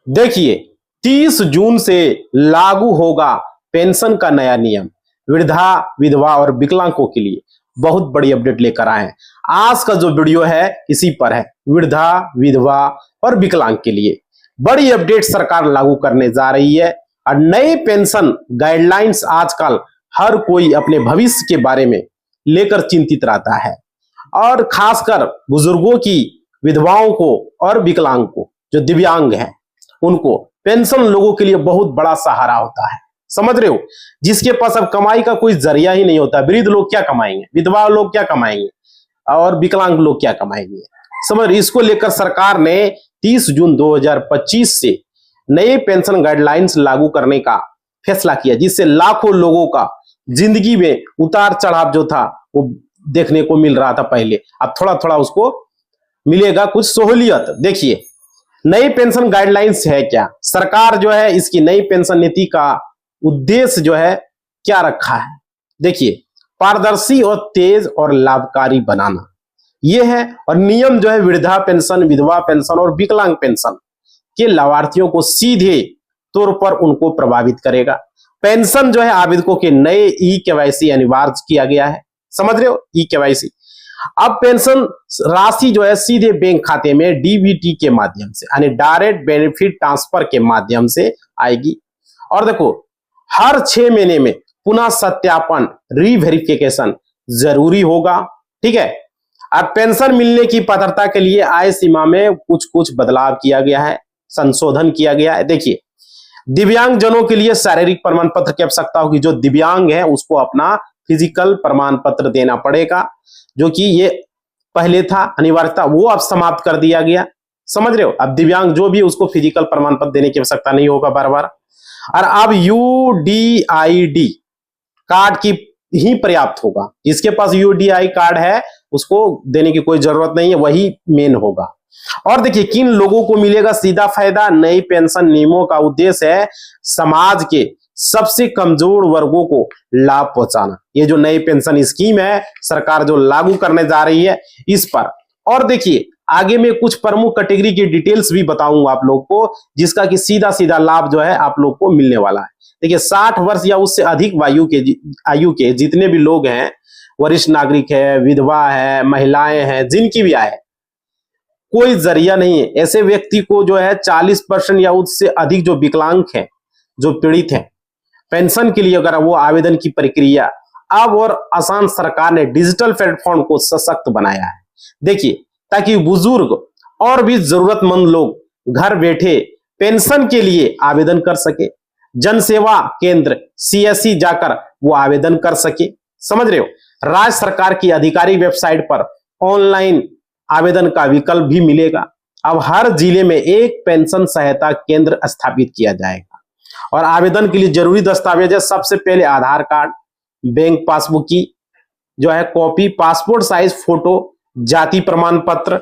देखिए, 30 जून से लागू होगा पेंशन का नया नियम। वृद्धा, विधवा और विकलांगों के लिए बहुत बड़ी अपडेट लेकर आए हैं। आज का जो वीडियो है इसी पर है, वृद्धा, विधवा और विकलांग के लिए बड़ी अपडेट सरकार लागू करने जा रही है। और नई पेंशन गाइडलाइंस आजकल हर कोई अपने भविष्य के बारे में लेकर चिंतित रहता है, और खासकर बुजुर्गों की, विधवाओं को और विकलांग को, जो दिव्यांग हैं, उनको पेंशन लोगों के लिए बहुत बड़ा सहारा होता है। समझ रहे हो, जिसके पास अब कमाई का कोई जरिया ही नहीं होता। वृद्ध लोग क्या कमाएंगे, विधवा लोग क्या कमाएंगे और विकलांग लोग क्या कमाएंगे। समझ, इसको लेकर सरकार ने 30 जून 2025 से नए पेंशन गाइडलाइंस लागू करने का फैसला किया, जिससे लाखों लोगों का जिंदगी में उतार चढ़ाव जो था वो देखने को मिल रहा था पहले, अब थोड़ा थोड़ा उसको मिलेगा कुछ सहूलियत। देखिए, नई पेंशन गाइडलाइंस है क्या, सरकार जो है इसकी नई पेंशन नीति का उद्देश्य जो है क्या रखा है। देखिए, पारदर्शी और तेज और लाभकारी बनाना ये है, और नियम जो है वृद्धा पेंशन, विधवा पेंशन और विकलांग पेंशन के लाभार्थियों को सीधे तौर पर उनको प्रभावित करेगा। पेंशन जो है आवेदकों के नए ई-केवाईसी अनिवार्य किया गया है। समझ रहे हो, ई-केवाईसी। अब पेंशन राशि जो है सीधे बैंक खाते में डीबीटी के माध्यम से, यानी डायरेक्ट बेनिफिट ट्रांसफर के माध्यम से आएगी। और देखो, हर 6 महीने में पुनः सत्यापन, रीवेरिफिकेशन जरूरी होगा। ठीक है। अब पेंशन मिलने की पात्रता के लिए आय सीमा में कुछ बदलाव किया गया है, संशोधन किया गया है। देखिए, दिव्यांग जनों के लिए शारीरिक प्रमाण पत्र की आवश्यकता होगी। जो दिव्यांग है उसको अपना फिजिकल प्रमाण पत्र देना पड़ेगा, जो कि ये पहले था अनिवार्यता, वो अब समाप्त कर दिया गया। समझ रहे हो, अब दिव्यांग जो भी उसको फिजिकल प्रमाण पत्र देने की आवश्यकता नहीं होगा बार बार। और अब यूडीआईडी कार्ड की ही पर्याप्त होगा। जिसके पास यूडीआई कार्ड है उसको देने की कोई जरूरत नहीं है, वही मेन होगा। और देखिए, किन लोगों को मिलेगा सीधा फायदा। नई पेंशन नियमों का उद्देश्य है समाज के सबसे कमजोर वर्गों को लाभ पहुंचाना। ये जो नई पेंशन स्कीम है सरकार जो लागू करने जा रही है इस पर। और देखिए, आगे में कुछ प्रमुख कैटेगरी की डिटेल्स भी बताऊंगा आप लोग को, जिसका कि सीधा सीधा लाभ जो है आप लोग को मिलने वाला है। देखिए, 60 वर्ष या उससे अधिक आयु के जितने भी लोग हैं, वरिष्ठ नागरिक है, विधवा है, महिलाएं हैं, जिनकी भी आय है, कोई जरिया नहीं है, ऐसे व्यक्ति को जो है 40% या उससे अधिक जो विकलांग है, जो पीड़ित है, पेंशन के लिए अगर वो आवेदन की प्रक्रिया अब और आसान सरकार ने डिजिटल प्लेटफॉर्म को सशक्त बनाया है। देखिए, ताकि बुजुर्ग और भी जरूरतमंद लोग घर बैठे पेंशन के लिए आवेदन कर सके, जन सेवा केंद्र सीएससी जाकर वो आवेदन कर सके। समझ रहे हो, राज्य सरकार की आधिकारिक वेबसाइट पर ऑनलाइन आवेदन का विकल्प भी मिलेगा। अब हर जिले में एक पेंशन सहायता केंद्र स्थापित किया जाएगा। और आवेदन के लिए जरूरी दस्तावेज है, सबसे पहले आधार कार्ड, बैंक पासबुक की जो है कॉपी, पासपोर्ट साइज फोटो, जाति प्रमाण पत्र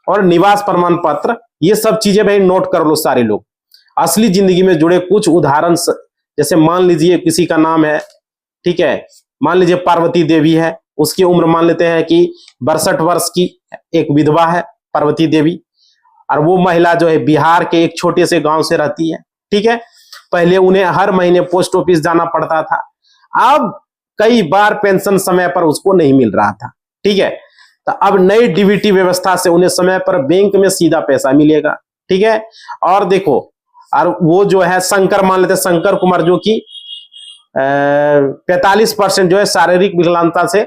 और निवास प्रमाण पत्र। ये सब चीजें भाई नोट कर लो सारे लोग। असली जिंदगी में जुड़े कुछ उदाहरण, जैसे मान लीजिए किसी का नाम है, ठीक है, मान लीजिए पार्वती देवी है, उसकी उम्र मान लेते हैं कि 62 वर्ष की, एक विधवा है पार्वती देवी, और वो महिला जो है बिहार के एक छोटे से गांव से रहती है। ठीक है, पहले उन्हें हर महीने पोस्ट ऑफिस जाना पड़ता था, अब कई बार पेंशन समय पर उसको नहीं मिल रहा था। ठीक है, तो अब नई डीबीटी व्यवस्था से उन्हें समय पर बैंक में सीधा पैसा मिलेगा। ठीक है, और देखो, और वो जो है शंकर मान लेते, शंकर कुमार, जो कि 45% जो है शारीरिक विकलांगता से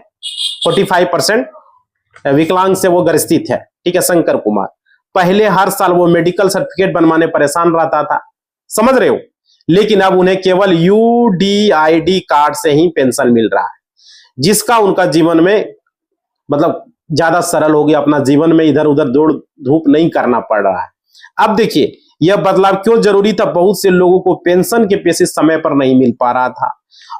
45% विकलांग से वो ग्रसित है। ठीक है, शंकर कुमार पहले हर साल वो मेडिकल सर्टिफिकेट बनवाने परेशान रहता था। समझ रहे हो, लेकिन अब उन्हें केवल यूडीआईडी कार्ड से ही पेंशन मिल रहा है, जिसका उनका जीवन में मतलब ज्यादा सरल हो गया, अपना जीवन में इधर उधर दौड़ धूप नहीं करना पड़ रहा है। अब देखिए, यह बदलाव क्यों जरूरी था। बहुत से लोगों को पेंशन के पैसे समय पर नहीं मिल पा रहा था,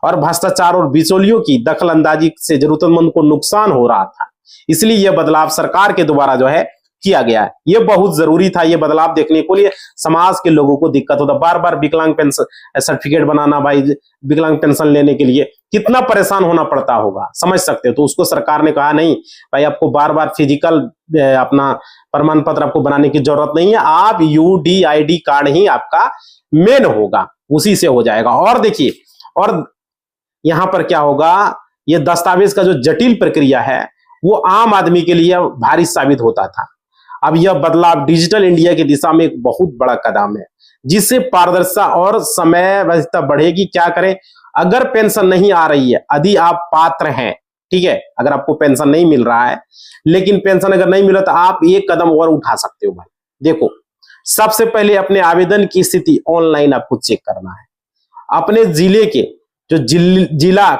और भ्रष्टाचार और बिचौलियों की दखल अंदाजी से जरूरतमंद को नुकसान हो रहा था। इसलिए यह बदलाव सरकार के द्वारा जो है किया गया है। ये बहुत जरूरी था, ये बदलाव देखने को लिए समाज के लोगों को दिक्कत होता, बार बार विकलांग पेंशन सर्टिफिकेट बनाना, भाई विकलांग पेंशन लेने के लिए कितना परेशान होना पड़ता होगा, समझ सकते हो। तो उसको सरकार ने कहा नहीं भाई, आपको बार बार फिजिकल अपना प्रमाण पत्र आपको बनाने की जरूरत नहीं है, आप यूडीआईडी कार्ड ही आपका मेन होगा, उसी से हो जाएगा। और देखिए, और यहां पर क्या होगा, ये दस्तावेज का जो जटिल प्रक्रिया है वो आम आदमी के लिए भारी साबित होता था। अब यह बदलाव डिजिटल इंडिया की दिशा में एक बहुत बड़ा कदम है, जिससे पारदर्शिता और समय व्यवस्था बढ़ेगी। क्या करें, अगर पेंशन नहीं आ रही है, यदि आप पात्र हैं, ठीक है, अगर आपको पेंशन नहीं मिल रहा है, लेकिन पेंशन अगर नहीं मिला तो आप एक कदम और उठा सकते हो भाई। देखो, सबसे पहले अपने आवेदन की स्थिति ऑनलाइन आपको चेक करना है। अपने जिले के जो जिला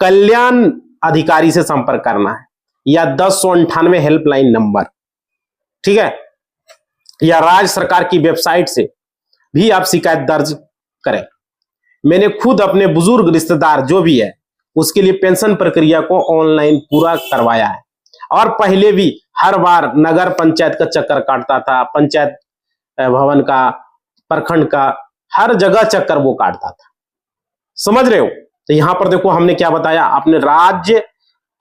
कल्याण अधिकारी से संपर्क करना है, या 1098 हेल्पलाइन नंबर, ठीक है, या राज्य सरकार की वेबसाइट से भी आप शिकायत दर्ज करें। मैंने खुद अपने बुजुर्ग रिश्तेदार जो भी है उसके लिए पेंशन प्रक्रिया को ऑनलाइन पूरा करवाया है, और पहले भी हर बार नगर पंचायत का चक्कर काटता था, पंचायत भवन का, प्रखंड का, हर जगह चक्कर वो काटता था, समझ रहे हो। तो यहां पर देखो हमने क्या बताया, अपने राज्य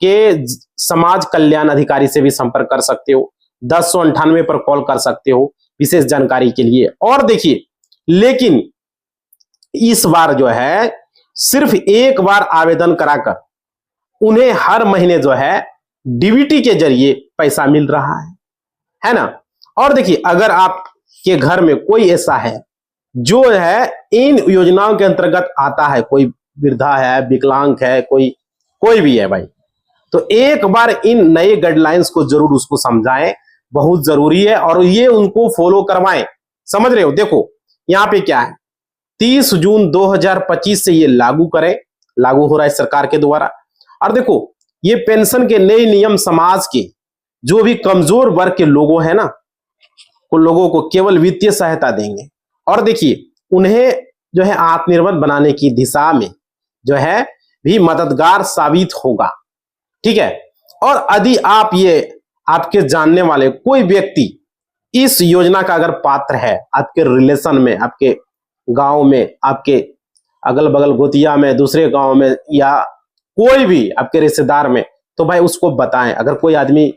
के समाज कल्याण अधिकारी से भी संपर्क कर सकते हो, 1098 पर कॉल कर सकते हो विशेष जानकारी के लिए। और देखिए, लेकिन इस बार जो है सिर्फ एक बार आवेदन कराकर उन्हें हर महीने जो है डीबीटी के जरिए पैसा मिल रहा है ना। और देखिए, अगर आपके घर में कोई ऐसा है जो है इन योजनाओं के अंतर्गत आता है, कोई वृद्धा है, विकलांग है, कोई भी है भाई, तो एक बार इन नए गाइडलाइंस को जरूर उसको समझाएं, बहुत जरूरी है, और ये उनको फॉलो करवाएं, समझ रहे हो। देखो यहां पे क्या है, 30 जून 2025 से ये लागू हो रहा है सरकार के द्वारा। और देखो, ये पेंशन के नए नियम समाज के जो भी कमजोर वर्ग के लोगों हैं ना, उन लोगों को केवल वित्तीय सहायता देंगे, और देखिए उन्हें जो है आत्मनिर्भर बनाने की दिशा में जो है भी मददगार साबित होगा, ठीक है। और यदि आप आपके जानने वाले कोई व्यक्ति इस योजना का अगर पात्र है, आपके रिलेशन में, आपके गांव में, आपके अगल बगल गोतिया में, दूसरे गांव में, या कोई भी आपके रिश्तेदार में, तो भाई उसको बताएं। अगर कोई आदमी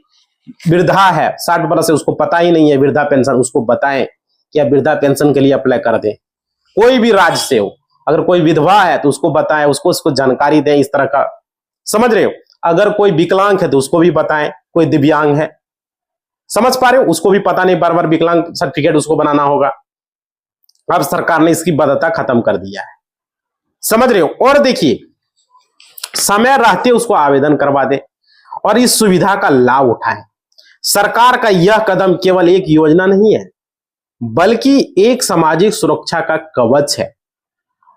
वृद्धा है, 60 वर्ष से, उसको पता ही नहीं है वृद्धा पेंशन, उसको बताएं कि आप वृद्धा पेंशन के लिए अप्लाई कर दें, कोई भी राज्य से हो। अगर कोई विधवा है तो उसको बताएं, उसको जानकारी दें इस तरह का, समझ रहे हो। अगर कोई विकलांग है तो उसको भी बताएं, कोई दिव्यांग है, समझ पा रहे हो, उसको भी पता नहीं, बार बार विकलांग सर्टिफिकेट उसको बनाना होगा। अब सरकार ने इसकी बाध्यता खत्म कर दिया है, समझ रहे हो। और देखिए, समय रहते उसको आवेदन करवा दे और इस सुविधा का लाभ उठाएं। सरकार का यह कदम केवल एक योजना नहीं है, बल्कि एक सामाजिक सुरक्षा का कवच है,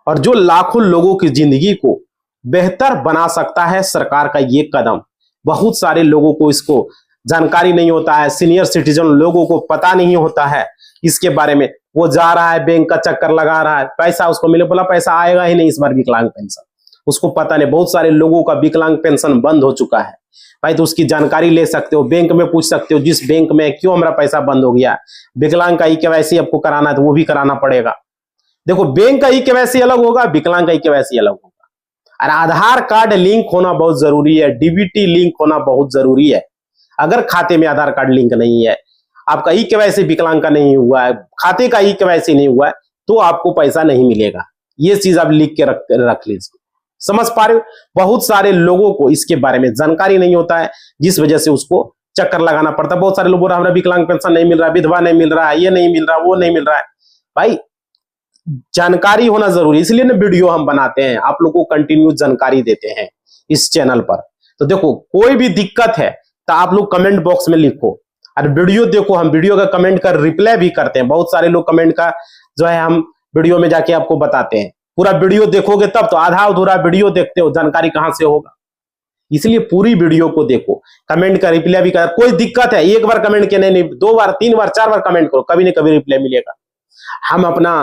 और जो लाखों लोगों की जिंदगी को बेहतर बना सकता है। सरकार का ये कदम, बहुत सारे लोगों को इसको जानकारी नहीं होता है, सीनियर सिटीजन लोगों को पता नहीं होता है इसके बारे में। वो जा रहा है, बैंक का चक्कर लगा रहा है, पैसा उसको मिले, बोला पैसा आएगा ही नहीं इस बार विकलांग पेंशन, उसको पता नहीं। बहुत सारे लोगों का विकलांग पेंशन बंद हो चुका है भाई, तो उसकी जानकारी ले सकते हो, बैंक में पूछ सकते हो, जिस बैंक में क्यों हमारा पैसा बंद हो गया। विकलांग का ई-केवाईसी आपको कराना है तो वो भी कराना पड़ेगा। देखो, बैंक का ई-केवाईसी अलग होगा, विकलांग का ई-केवाईसी अलग होगा। और आधार कार्ड लिंक होना बहुत जरूरी है, डीबीटी लिंक होना बहुत जरूरी है। अगर खाते में आधार कार्ड लिंक नहीं है, आपका ई-केवाईसी विकलांग का नहीं हुआ है, खाते का ई-केवाईसी नहीं हुआ है, तो आपको पैसा नहीं मिलेगा। ये चीज आप लिख के रख लीजिए, समझ पा रहे हो। बहुत सारे लोगों को इसके बारे में जानकारी नहीं होता है, जिस वजह से उसको चक्कर लगाना पड़ता है। बहुत सारे लोग बोल रहे हैं हमारा विकलांग पेंशन नहीं मिल रहा, विधवा नहीं मिल रहा है, ये नहीं मिल रहा, वो नहीं मिल रहा है। भाई जानकारी होना जरूरी, इसलिए ना वीडियो हम बनाते हैं, आप लोगों को कंटिन्यू जानकारी देते हैं इस चैनल पर। तो देखो, कोई भी दिक्कत है तो आप लोग कमेंट बॉक्स में लिखो, और वीडियो देखो, हम वीडियो का कमेंट कर रिप्लाई भी करते हैं। बहुत सारे लोग कमेंट का जो है हम वीडियो में जाके आपको बताते हैं। पूरा वीडियो देखोगे तब तो, आधा अधूरा वीडियो देखते हो, जानकारी कहां से होगा। इसलिए पूरी वीडियो को देखो, कमेंट का रिप्लाई भी कर। कोई दिक्कत है, एक बार कमेंट के नहीं, 2 बार 3 बार 4 बार कमेंट करो, कभी न कभी रिप्लाई मिलेगा। हम अपना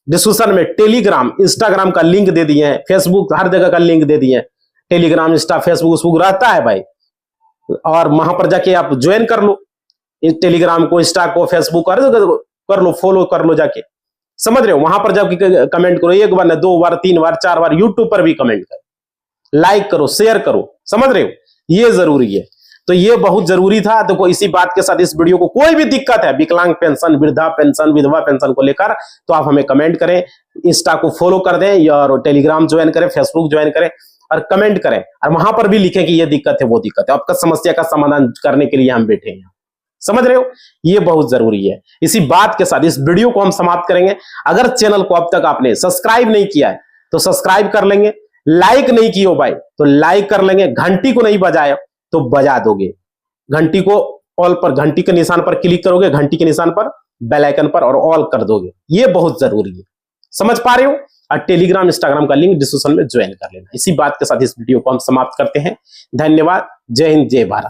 डिस्क्रिप्शन में टेलीग्राम, इंस्टाग्राम का लिंक दे दिए हैं, फेसबुक, हर जगह का लिंक दे दिए हैं। टेलीग्राम, इंस्टा, फेसबुक रहता है भाई, और वहां पर जाके आप ज्वाइन कर लो। टेलीग्राम को, इंस्टा को, फेसबुक कर लो, फॉलो कर लो जाके, समझ रहे हो। वहां पर जाके कमेंट करो, एक बार ना, 2 बार, 3 बार, 4 बार, यूट्यूब पर भी कमेंट करो, लाइक करो, शेयर करो, समझ रहे हो, ये जरूरी है। तो ये बहुत जरूरी था। तो इसी बात के साथ इस वीडियो को, कोई भी दिक्कत है विकलांग पेंशन, वृद्धा पेंशन, विधवा पेंशन को लेकर, तो आप हमें कमेंट करें, इंस्टा को फॉलो कर दें या टेलीग्राम ज्वाइन करें, फेसबुक ज्वाइन करें और कमेंट करें, और वहां पर भी लिखें कि ये दिक्कत है, वो दिक्कत है। आपका समस्या का समाधान करने के लिए हम बैठे हैं, समझ रहे हो, ये बहुत जरूरी है। इसी बात के साथ इस वीडियो को हम समाप्त करेंगे। अगर चैनल को अब तक आपने सब्सक्राइब नहीं किया है तो सब्सक्राइब कर लेंगे, लाइक नहीं किया भाई तो लाइक कर लेंगे, घंटी को नहीं बजाया तो बजा दोगे, घंटी को ऑल पर, घंटी के निशान पर क्लिक करोगे, घंटी के निशान पर, बेल आइकन पर, और ऑल कर दोगे, ये बहुत जरूरी है, समझ पा रहे हो। और टेलीग्राम, इंस्टाग्राम का लिंक डिस्क्रिप्शन में ज्वाइन कर लेना। इसी बात के साथ इस वीडियो को हम समाप्त करते हैं। धन्यवाद। जय हिंद, जय भारत।